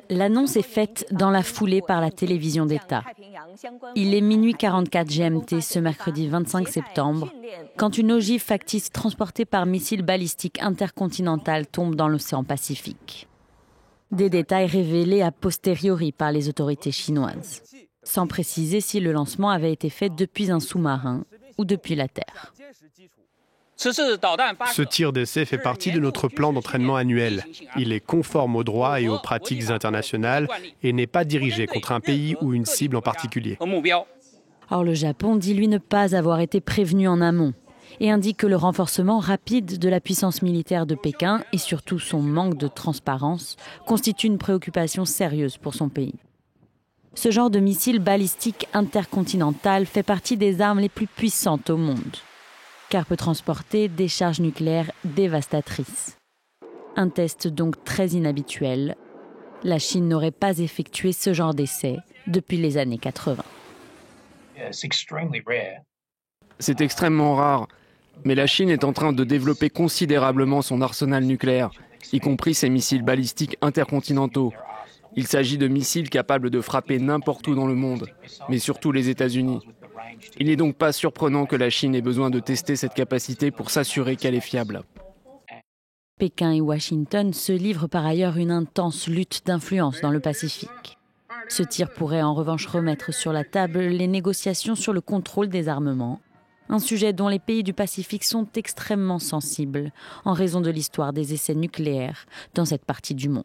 L'annonce est faite dans la foulée par la télévision d'État. Il est minuit 44 GMT ce mercredi 25 septembre, quand une ogive factice transportée par missile balistique intercontinental tombe dans l'océan Pacifique. Des détails révélés a posteriori par les autorités chinoises, sans préciser si le lancement avait été fait depuis un sous-marin ou depuis la Terre. Ce tir d'essai fait partie de notre plan d'entraînement annuel. Il est conforme au droit et aux pratiques internationales et n'est pas dirigé contre un pays ou une cible en particulier. Or, le Japon dit lui ne pas avoir été prévenu en amont et indique que le renforcement rapide de la puissance militaire de Pékin et surtout son manque de transparence constitue une préoccupation sérieuse pour son pays. Ce genre de missile balistique intercontinental fait partie des armes les plus puissantes au monde, car peut transporter des charges nucléaires dévastatrices. Un test donc très inhabituel. La Chine n'aurait pas effectué ce genre d'essai depuis les années 80. C'est extrêmement rare, mais la Chine est en train de développer considérablement son arsenal nucléaire, y compris ses missiles balistiques intercontinentaux. Il s'agit de missiles capables de frapper n'importe où dans le monde, mais surtout les États-Unis. Il n'est donc pas surprenant que la Chine ait besoin de tester cette capacité pour s'assurer qu'elle est fiable. Pékin et Washington se livrent par ailleurs une intense lutte d'influence dans le Pacifique. Ce tir pourrait en revanche remettre sur la table les négociations sur le contrôle des armements, un sujet dont les pays du Pacifique sont extrêmement sensibles en raison de l'histoire des essais nucléaires dans cette partie du monde.